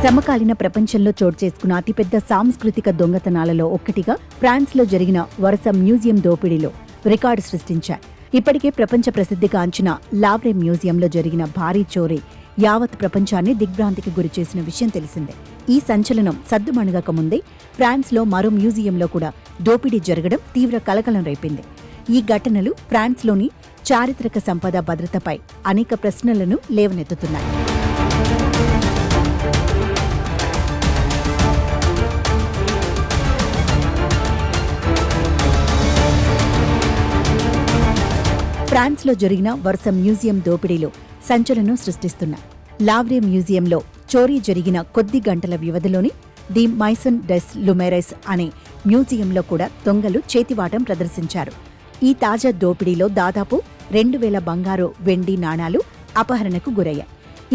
సమకాలీన ప్రపంచంలో చోటు చేసుకున్న అతిపెద్ద సాంస్కృతిక దొంగతనాలలో ఒక్కటిగా ఫ్రాన్స్లో జరిగిన వరుస మ్యూజియం దోపిడీలో రికార్డు సృష్టించాయి. ఇప్పటికే ప్రపంచ ప్రసిద్ధిగాంచిన లావ్రే మ్యూజియంలో జరిగిన భారీ చోరీ యావత్ ప్రపంచాన్ని దిగ్భ్రాంతికి గురిచేసిన విషయం తెలిసిందే. ఈ సంచలనం సద్దుమణగక ముందే ఫ్రాన్స్లో మరో మ్యూజియంలో కూడా దోపిడీ జరగడం తీవ్ర కలకలం రేపింది. ఈ ఘటనలు ఫ్రాన్స్లోని చారిత్రక సంపద భద్రతపై అనేక ప్రశ్నలను లేవనెత్తుతున్నాయి. ఫ్రాన్స్లో జరిగిన వరుస మ్యూజియం దోపిడీలు సంచలనం సృష్టిస్తున్నాయి. లావ్రే మ్యూజియంలో చోరీ జరిగిన కొద్ది గంటల వ్యవధిలోని ది మైసన్ డెస్ లుమెరెస్ అనే మ్యూజియంలో కూడా దొంగలు చేతివాటం ప్రదర్శించారు. ఈ తాజా దోపిడీలో దాదాపు 2000 బంగారు, వెండి నాణాలు అపహరణకు గురయ్యాయి.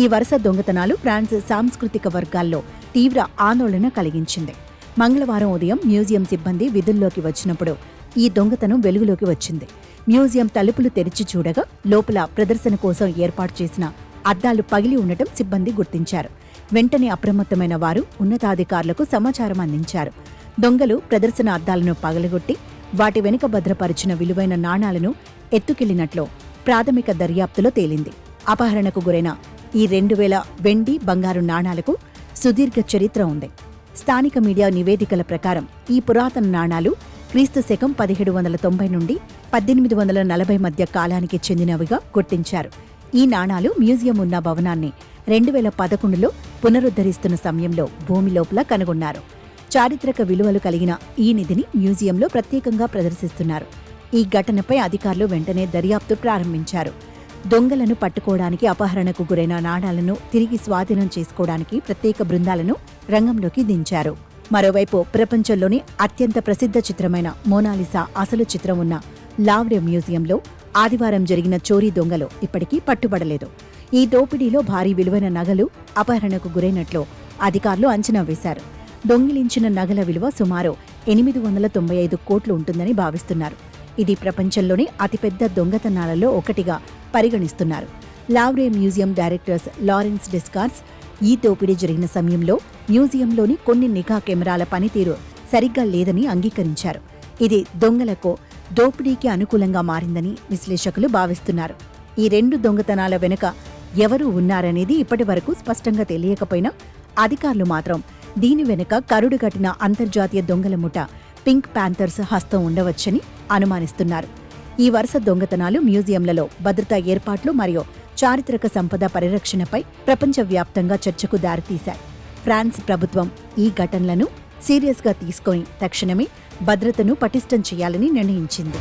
ఈ వరుస దొంగతనాలు ఫ్రాన్స్ సాంస్కృతిక వర్గాల్లో తీవ్ర ఆందోళన కలిగించింది. మంగళవారం ఉదయం మ్యూజియం సిబ్బంది విధుల్లోకి వచ్చినప్పుడు ఈ దొంగతనం వెలుగులోకి వచ్చింది. మ్యూజియం తలుపులు తెరిచి చూడగా లోపల ప్రదర్శన కోసం ఏర్పాటు చేసిన అద్దాలు పగిలి ఉండటం సిబ్బంది గుర్తించారు. వెంటనే అప్రమత్తమైన వారు ఉన్నతాధికారులకు సమాచారం అందించారు. దొంగలు ప్రదర్శన అద్దాలను పగలగొట్టి వాటి వెనుక భద్రపరిచిన విలువైన నాణాలను ఎత్తుకెళ్లినట్లు ప్రాథమిక దర్యాప్తులో తేలింది. అపహరణకు గురైన ఈ 2000 వెండి, బంగారు నాణాలకు సుదీర్ఘ చరిత్ర ఉంది. స్థానిక మీడియా నివేదికల ప్రకారం ఈ పురాతన నాణాలు క్రీస్తు శకం 1790 నుండి 1840 మధ్య కాలానికి చెందినవిగా గుర్తించారు. ఈ నాణాలు మ్యూజియం ఉన్న భవనాన్ని 2011లో పునరుద్ధరిస్తున్న సమయంలో భూమి లోపల కనుగొన్నారు. చారిత్రక విలువలు కలిగిన ఈ నిధిని మ్యూజియంలో ప్రత్యేకంగా ప్రదర్శిస్తున్నారు. ఈ ఘటనపై అధికారులు వెంటనే దర్యాప్తు ప్రారంభించారు. దొంగలను పట్టుకోవడానికి, అపహరణకు గురైన నాణాలను తిరిగి స్వాధీనం చేసుకోవడానికి ప్రత్యేక బృందాలను రంగంలోకి దించారు. మరోవైపు ప్రపంచంలోని అత్యంత ప్రసిద్ధ చిత్రమైన మోనాలిసా అసలు చిత్రం ఉన్న లావ్రే మ్యూజియంలో ఆదివారం జరిగిన చోరీ దొంగలు ఇప్పటికీ పట్టుబడలేదు. ఈ దోపిడీలో భారీ విలువైన నగలు అపహరణకు గురైనట్లు అధికారులు అంచనా వేశారు. దొంగిలించిన నగల విలువ సుమారు 895 కోట్లు ఉంటుందని భావిస్తున్నారు. ఇది ప్రపంచంలోని అతిపెద్ద దొంగతనాలలో ఒకటిగా పరిగణిస్తున్నారు. లావ్రే మ్యూజియం డైరెక్టర్స్ లారెన్స్ డెస్కార్స్ ఈ దోపిడీ జరిగిన సమయంలో మ్యూజియంలోని కొన్ని నిఘా కెమెరాల పనితీరు సరిగ్గా లేదని అంగీకరించారు. ఇది దొంగలకు దోపిడీకి అనుకూలంగా మారిందని విశ్లేషకులు భావిస్తున్నారు. ఈ 2 దొంగతనాల వెనుక ఎవరు ఉన్నారనేది ఇప్పటివరకు స్పష్టంగా తెలియకపోయినా అధికారులు మాత్రం దీని వెనుక కరుడుగట్టిన అంతర్జాతీయ దొంగల ముఠ పింక్ ప్యాంథర్స్ హస్తం ఉండవచ్చని అనుమానిస్తున్నారు. ఈ వరుస దొంగతనాలు మ్యూజియంలలో భద్రతా ఏర్పాట్లు మరియు చారిత్రక సంపద పరిరక్షణపై ప్రపంచవ్యాప్తంగా చర్చకు దారితీశాయి. ఫ్రాన్స్ ప్రభుత్వం ఈ ఘటనలను సీరియస్గా తీసుకొని తక్షణమే భద్రతను పటిష్టం చేయాలని నిర్ణయించింది.